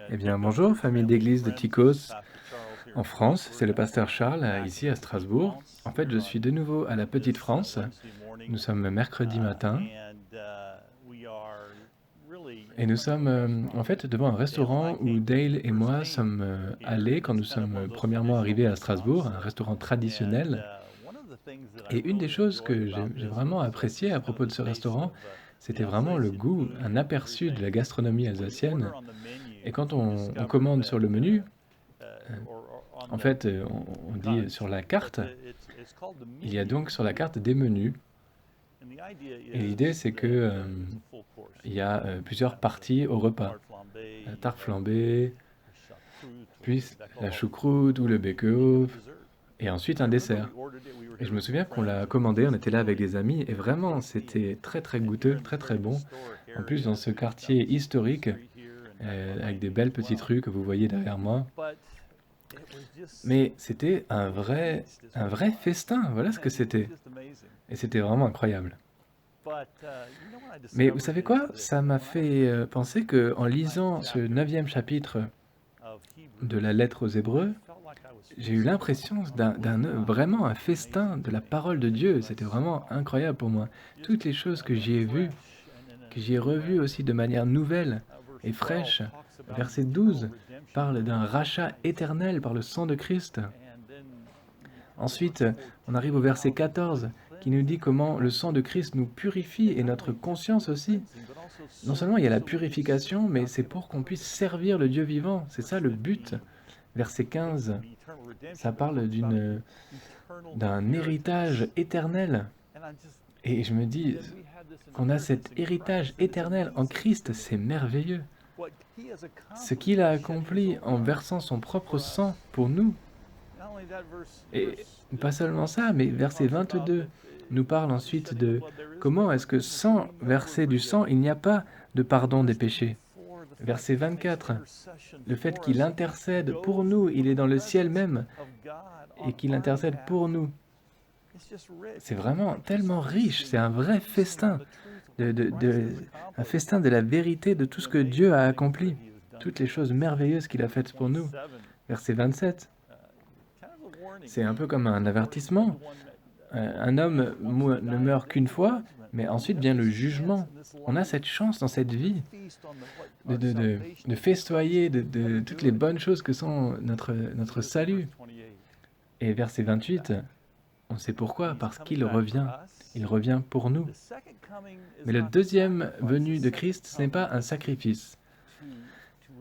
Eh bien, bonjour, famille d'église de Tychos en France. C'est le pasteur Charles, ici à Strasbourg. En fait, je suis de nouveau à la Petite France. Nous sommes mercredi matin et nous sommes en fait devant un restaurant où Dale et moi sommes allés quand nous sommes premièrement arrivés à Strasbourg, un restaurant traditionnel. Et une des choses que j'ai vraiment apprécié à propos de ce restaurant, c'était vraiment le goût, un aperçu de la gastronomie alsacienne. Et quand on commande sur le menu, Heu, en fait, on dit sur la carte, il y a donc sur la carte des menus et l'idée c'est que, il y a, plusieurs parties au repas. La tarte flambée, puis la choucroute ou le bacon et ensuite un dessert et je me souviens qu'on l'a commandé, on était là avec des amis et vraiment c'était très, très goûteux, très, très bon. En plus dans ce quartier historique, avec des belles petites rues que vous voyez derrière moi. Mais c'était un vrai festin, voilà ce que c'était et c'était vraiment incroyable. Mais vous savez quoi? Ça m'a fait, penser qu'en lisant ce 9e chapitre de la lettre aux Hébreux, j'ai eu l'impression vraiment un festin de la parole de Dieu. C'était vraiment incroyable pour moi. Toutes les choses que j'y ai vues, que j'y ai revues aussi de manière nouvelle et fraîche. Verset 12 parle d'un rachat éternel par le sang de Christ. Ensuite, on arrive au verset 14 qui nous dit comment le sang de Christ nous purifie et notre conscience aussi. Non seulement il y a la purification, mais c'est pour qu'on puisse servir le Dieu vivant. C'est ça le but. Verset 15, ça parle d'un héritage éternel. Et je me dis qu'on a cet héritage éternel en Christ, c'est merveilleux. Ce qu'il a accompli en versant son propre sang pour nous. Et pas seulement ça, mais verset 22 nous parle ensuite de comment est-ce que sans verser du sang, il n'y a pas de pardon des péchés. Verset 24, le fait qu'il intercède pour nous, il est dans le ciel même, et qu'il intercède pour nous. C'est vraiment tellement riche, c'est un vrai festin, un festin de la vérité de tout ce que Dieu a accompli, toutes les choses merveilleuses qu'il a faites pour nous. Verset 27, c'est un peu comme un avertissement. Un homme ne meurt qu'une fois, mais ensuite vient le jugement. On a cette chance dans cette vie de festoyer de toutes les bonnes choses que sont notre salut. Et verset 28, on sait pourquoi, parce qu'il revient. Il revient pour nous. Mais le deuxième venu de Christ, ce n'est pas un sacrifice.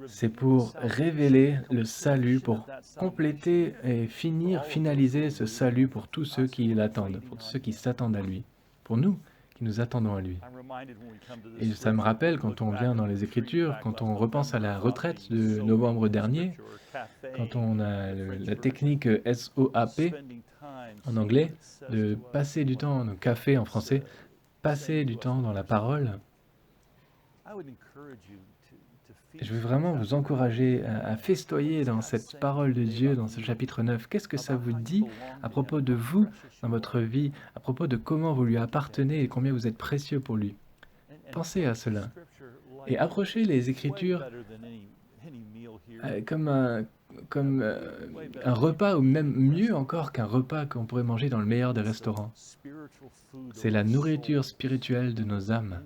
C'est pour révéler le salut, pour compléter et finaliser ce salut pour tous ceux qui l'attendent, pour tous ceux qui s'attendent à lui, pour nous qui nous attendons à lui. Et ça me rappelle quand on vient dans les Écritures, quand on repense à la retraite de novembre dernier, quand on a la technique SOAP en anglais, de passer du temps, au café en français, passer du temps dans la parole. Je veux vraiment vous encourager à festoyer dans cette parole de Dieu, dans ce chapitre 9. Qu'est-ce que ça vous dit à propos de vous dans votre vie, à propos de comment vous lui appartenez et combien vous êtes précieux pour lui? Pensez à cela et approchez les Écritures comme un repas ou même mieux encore qu'un repas qu'on pourrait manger dans le meilleur des restaurants. C'est la nourriture spirituelle de nos âmes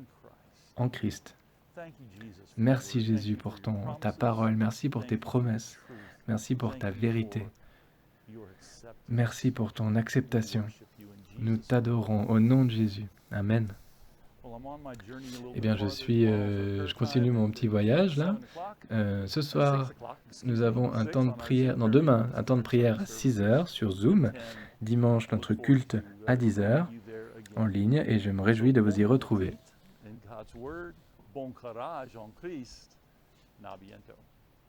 en Christ. Merci Jésus pour ta parole, merci pour tes promesses, merci pour ta vérité, merci pour ton acceptation. Nous t'adorons au nom de Jésus. Amen. Eh bien, je continue mon petit voyage là. Ce soir, nous avons un temps de prière, non demain, un temps de prière à 6 heures sur Zoom. Dimanche, notre culte à 10 heures en ligne et je me réjouis de vous y retrouver. Bon courage en Christ. À bientôt.